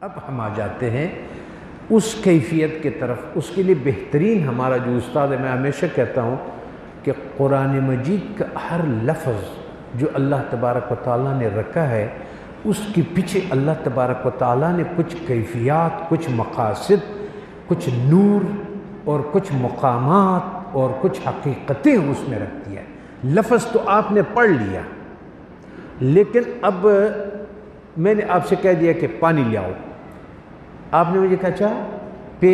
اب ہم آ جاتے ہیں اس کیفیت کے طرف. اس کے لیے بہترین ہمارا جو استاد ہے، میں ہمیشہ کہتا ہوں کہ قرآن مجید کا ہر لفظ جو اللہ تبارک و تعالیٰ نے رکھا ہے، اس کے پیچھے اللہ تبارک و تعالیٰ نے کچھ کیفیات، کچھ مقاصد، کچھ نور اور کچھ مقامات اور کچھ حقیقتیں اس میں رکھ دیا ہے. لفظ تو آپ نے پڑھ لیا، لیکن اب میں نے آپ سے کہہ دیا کہ پانی لے آؤ. آپ نے مجھے کہا اچھا پے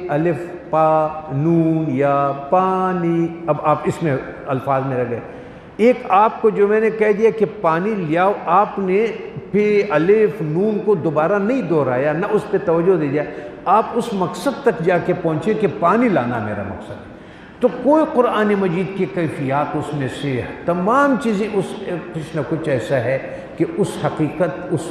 الف پا نون یا پانی. اب آپ اس میں الفاظ میں رہ گئے. ایک آپ کو جو میں نے کہہ دیا کہ پانی لے آؤ، آپ نے پے الف نون کو دوبارہ نہیں دہرایا، نہ اس پہ توجہ دے دیا. آپ اس مقصد تک جا کے پہنچے کہ پانی لانا میرا مقصد ہے. تو کوئی قرآن مجید کی کیفیات اس میں سے تمام چیزیں اس کچھ نہ کچھ ایسا ہے کہ اس حقیقت، اس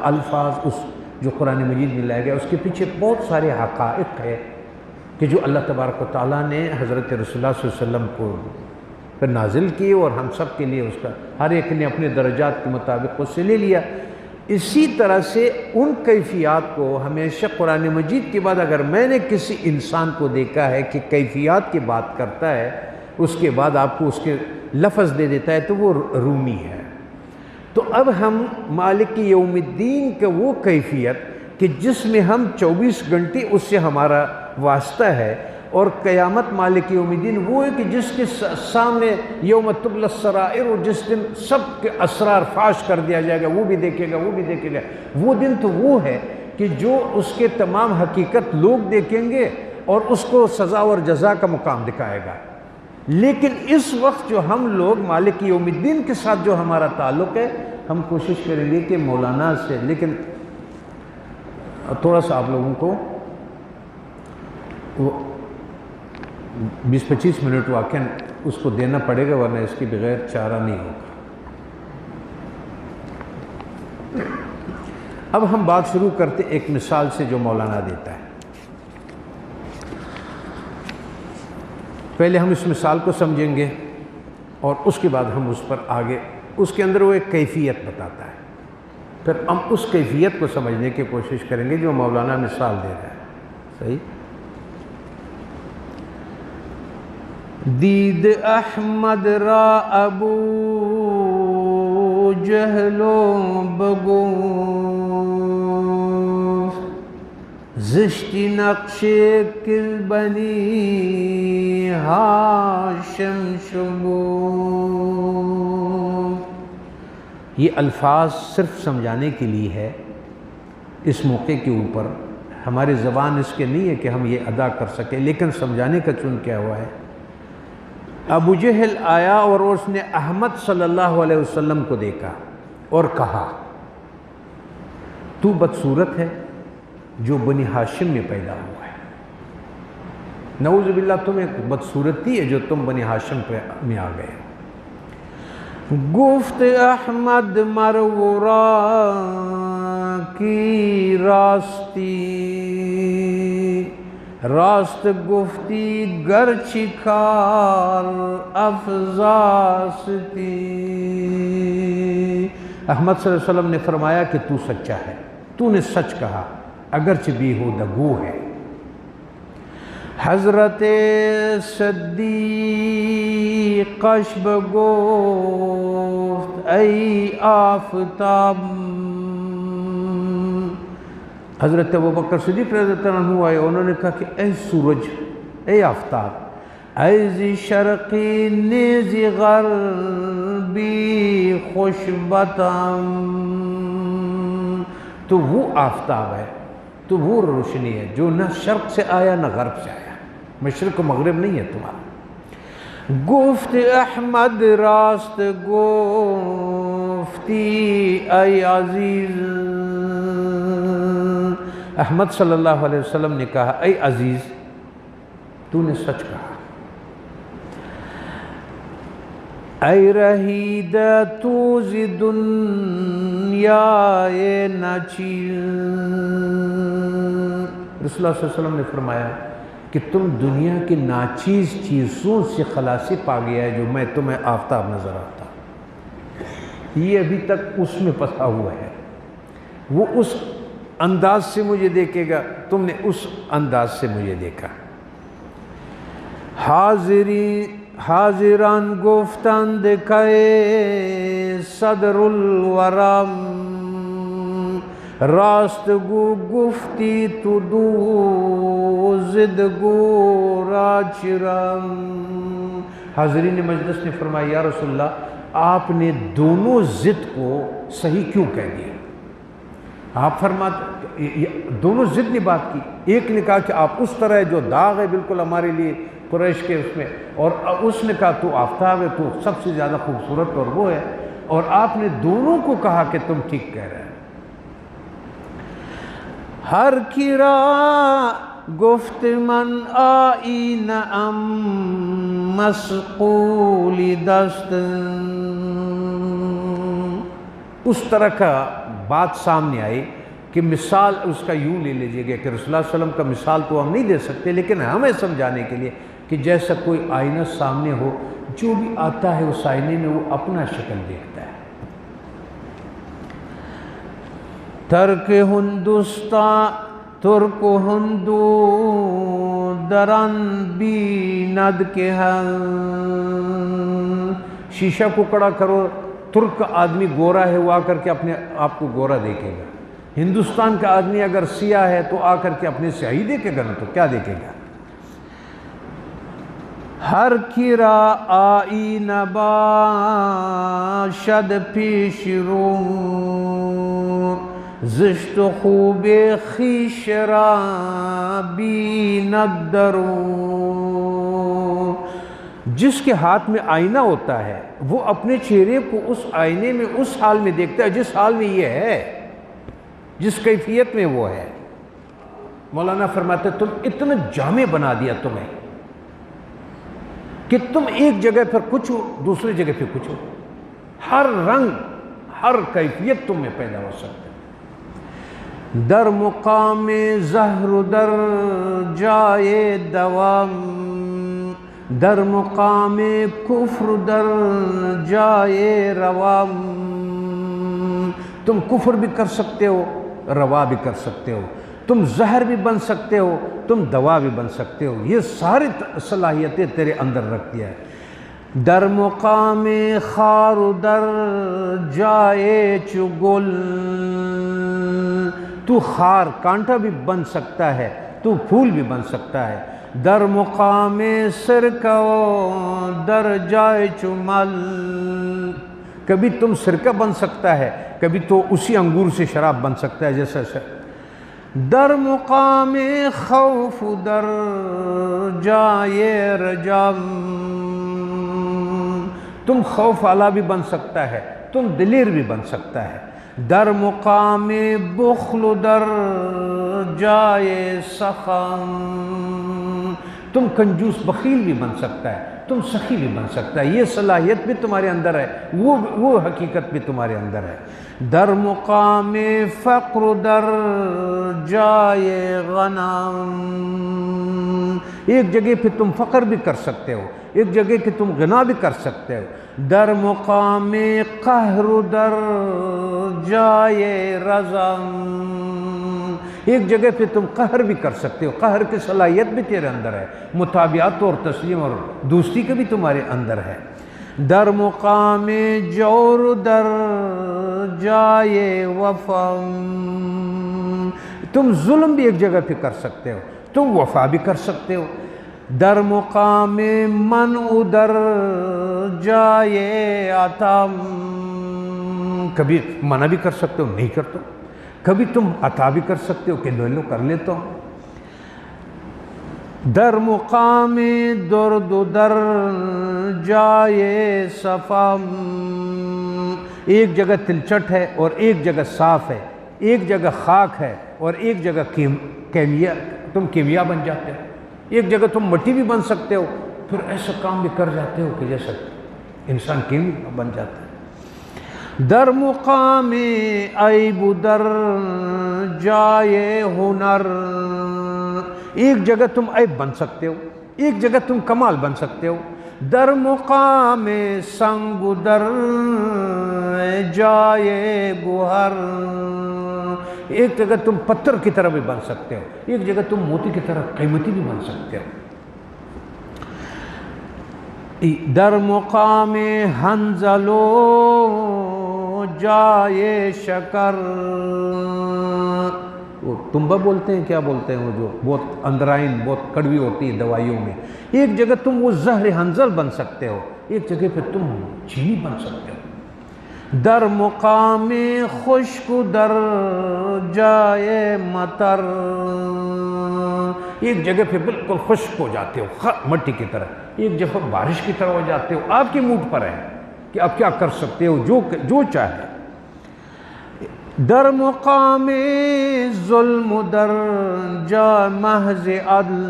الفاظ، اس جو قرآن مجید میں لایا گیا، اس کے پیچھے بہت سارے حقائق ہے کہ جو اللہ تبارک و تعالیٰ نے حضرت رسول اللہ صلی اللہ علیہ وسلم کو پھر نازل کیے، اور ہم سب کے لیے اس کا ہر ایک نے اپنے درجات کے مطابق اس سے لے لیا. اسی طرح سے ان کیفیات کو ہمیشہ قرآن مجید کے بعد اگر میں نے کسی انسان کو دیکھا ہے کہ کیفیات کی بات کرتا ہے، اس کے بعد آپ کو اس کے لفظ دے دیتا ہے، تو وہ رومی ہے. تو اب ہم مالک یوم الدین کا وہ کیفیت کہ جس میں ہم 24 گھنٹے اس سے ہمارا واسطہ ہے، اور قیامت مالک یوم الدین وہ ہے کہ جس کے سامنے یوم تبلی السرائر، اور جس دن سب کے اسرار فاش کر دیا جائے گا، وہ بھی دیکھے گا، وہ بھی دیکھے گا. وہ دن تو وہ ہے کہ جو اس کے تمام حقیقت لوگ دیکھیں گے اور اس کو سزا اور جزا کا مقام دکھائے گا. لیکن اس وقت جو ہم لوگ مالک یوم الدین کے ساتھ جو ہمارا تعلق ہے، ہم کوشش کریں گے کہ مولانا سے، لیکن تھوڑا سا آپ لوگوں کو 20-25 منٹ واقعاً اس کو دینا پڑے گا، ورنہ اس کے بغیر چارہ نہیں ہوگا. اب ہم بات شروع کرتے ایک مثال سے جو مولانا دیتا ہے. پہلے ہم اس مثال کو سمجھیں گے اور اس کے بعد ہم اس پر آگے، اس کے اندر وہ ایک کیفیت بتاتا ہے، پھر ہم اس کیفیت کو سمجھنے کی کوشش کریں گے جو مولانا مثال دے رہا ہے. صحیح؟ دید احمد را ابو جہلو بگو زشتی نقش کل بنی ہاشم شبو. یہ الفاظ صرف سمجھانے کے لیے ہے اس موقع کے اوپر. ہماری زبان اس کے نہیں ہے کہ ہم یہ ادا کر سکیں، لیکن سمجھانے کا چون کیا ہوا ہے. ابو جہل آیا اور اس نے احمد صلی اللہ علیہ وسلم کو دیکھا اور کہا تو بدصورت ہے جو بنی ہاشم میں پیدا ہوا ہے. نعوذ باللہ، تمہیں بدصورتی ہے جو تم بنی ہاشم میں آ گئے. گفت احمد مرورا کی راستی، راست گفتی گرچہ کار افزاستی. احمد صلی اللہ علیہ وسلم نے فرمایا کہ تو سچا ہے، تو نے سچ کہا اگرچہ بیہودگو ہے. حضرت صدیقش بگفت ای آفتاب، حضرت ابوبکر صدیق رضی اللہ عنہ آئے، انہوں نے کہا کہ اے سورج، اے آفتاب، ایزی شرقی نیزی غربی خوشبتم. تو وہ آفتاب ہے، تو وہ روشنی ہے جو نہ شرق سے آیا نہ غرب سے آیا، مشرق و مغرب نہیں ہے تمہارا. گفت احمد راست گفتی ای عزیز، احمد صلی اللہ علیہ وسلم نے کہا اے عزیز تو نے سچ کہا. اے رہید تو زی دنیا ناچیز، رسول اللہ صلی اللہ علیہ وسلم نے فرمایا کہ تم دنیا کی ناچیز چیزوں سے خلاصی پا گیا ہے جو میں تمہیں آفتاب نظر آتا. یہ ابھی تک اس میں پسا ہوا ہے، وہ اس انداز سے مجھے دیکھے گا، تم نے اس انداز سے مجھے دیکھا۔ حاضران گفتند کہ صدر الورم، راست گو گفتی تو دو زد گو راچرم۔ حاضرین مجلس نے فرمایا یا رسول اللہ آپ نے دونوں ضد کو صحیح کیوں کہہ دیا؟ آپ فرماتے دونوں ضد نے بات کی، ایک نے کہا کہ آپ اس طرح جو داغ ہے بالکل ہمارے لیے قریش کے اس میں، اور اس نے کہا تو آفتاب ہے، تو سب سے زیادہ خوبصورت اور وہ ہے، اور آپ نے دونوں کو کہا کہ تم ٹھیک کہہ رہے ہیں۔ ہر کرا گفت من آئین ام مسقول دست، اس طرح کا بات سامنے آئی کہ مثال اس کا یوں لے لیجئے گا کہ رسول اللہ صلی اللہ علیہ وسلم کا مثال تو ہم نہیں دے سکتے، لیکن ہمیں سمجھانے کے لیے کہ جیسا کوئی آئینہ سامنے ہو، جو بھی آتا ہے اس آئینے میں وہ اپنا شکل دیکھتا ہے۔ ترک ہندوستان ترک ہندو درن بیند کے ہن، شیشہ کو کڑا کرو، ترک آدمی گورا ہے وہ آ کر کے اپنے آپ کو گورا دیکھے گا، ہندوستان کا آدمی اگر سیاہ ہے تو آ کر کے اپنے سیاہی دیکھے گا نا، تو کیا دیکھے گا؟ ہر کرا آئین باشد پیش رو، زشت خوب خویش را بیند درو، جس کے ہاتھ میں آئینہ ہوتا ہے وہ اپنے چہرے کو اس آئینے میں اس حال میں دیکھتا ہے جس حال میں یہ ہے، جس کیفیت میں وہ ہے۔ مولانا فرماتے تم اتنا جامع بنا دیا تمہیں کہ تم ایک جگہ پر کچھ ہو، دوسری جگہ پہ کچھ ہو، ہر رنگ ہر کیفیت تم میں پیدا ہو سکتا ہے۔ در مقام زہر در جائے دوام، در مقام کفر در جائے روام، تم کفر بھی کر سکتے ہو، روا بھی کر سکتے ہو، تم زہر بھی بن سکتے ہو، تم دوا بھی بن سکتے ہو، یہ ساری صلاحیتیں تیرے اندر رکھ دیا ہے۔ در مقام خار در جائے چگل، تو خار کانٹا بھی بن سکتا ہے، تو پھول بھی بن سکتا ہے۔ در مقام سرکہ در جائے چمل، کبھی تم سرکہ بن سکتا ہے، کبھی تو اسی انگور سے شراب بن سکتا ہے جیسا در مقام خوف در جائے رجم، تم خوف والا بھی بن سکتا ہے، تم دلیر بھی بن سکتا ہے۔ در مقام بخل در جائے سخم، تم کنجوس بخیل بھی بن سکتا ہے، تم سخی بھی بن سکتا ہے، یہ صلاحیت بھی تمہارے اندر ہے، وہ حقیقت بھی تمہارے اندر ہے۔ در مقام فقر در جائے غنم، ایک جگہ پہ تم فقر بھی کر سکتے ہو، ایک جگہ پہ تم غنا بھی کر سکتے ہو۔ در مقام قہر در جائے رزم، ایک جگہ پہ تم قہر بھی کر سکتے ہو، قہر کی صلاحیت بھی تیرے اندر ہے، متابعت اور تسلیم اور دوستی کا بھی تمہارے اندر ہے۔ در مقام جور در جائے وفم، تم ظلم بھی ایک جگہ پہ کر سکتے ہو، تم وفا بھی کر سکتے ہو۔ در مقام منع در جائے عطم، کبھی منع بھی کر سکتے ہو نہیں کرتا، کبھی تم عطا بھی کر سکتے ہو کہ لو کر لیتا ہوں۔ در مقام درد در جائے صفم، ایک جگہ تلچٹ ہے اور ایک جگہ صاف ہے، ایک جگہ خاک ہے اور ایک جگہ تم کیمیا بن جاتے ہو، ایک جگہ تم مٹی بھی بن سکتے ہو، پھر ایسا کام بھی کر جاتے ہو کہ جیسا انسان کیمیا بن جاتا ہے۔ در مقام عیب در جائے ہنر، ایک جگہ تم عیب بن سکتے ہو، ایک جگہ تم کمال بن سکتے ہو۔ در مقام سنگ در جائے گوہر، ایک جگہ تم پتھر کی طرح بھی بن سکتے ہو، ایک جگہ تم موتی کی طرح قیمتی بھی بن سکتے ہو۔ در مقام حنظلو جائے شکر، وہ تنبہ بولتے ہیں، کیا بولتے ہیں وہ جو بہت اندرائن بہت کڑوی ہوتی ہے دوائیوں میں، ایک جگہ تم وہ زہر حنظل بن سکتے ہو، ایک جگہ پہ تم چینی بن سکتے ہو۔ در مقام خشک در جائے مطر، ایک جگہ پہ بالکل خشک ہو جاتے ہو مٹی کی طرح، ایک جگہ بارش کی طرح ہو جاتے ہو۔ آپ کی موڈ پر ہے کہ آپ کیا کر سکتے ہو، جو چاہے۔ در مقام ظلم در جا محض عدل،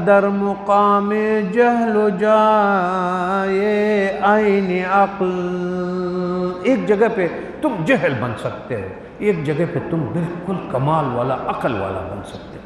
در مقام جہل جائے عین عقل، ایک جگہ پہ تم جہل بن سکتے ہو، ایک جگہ پہ تم بالکل کمال والا عقل والا بن سکتے ہو۔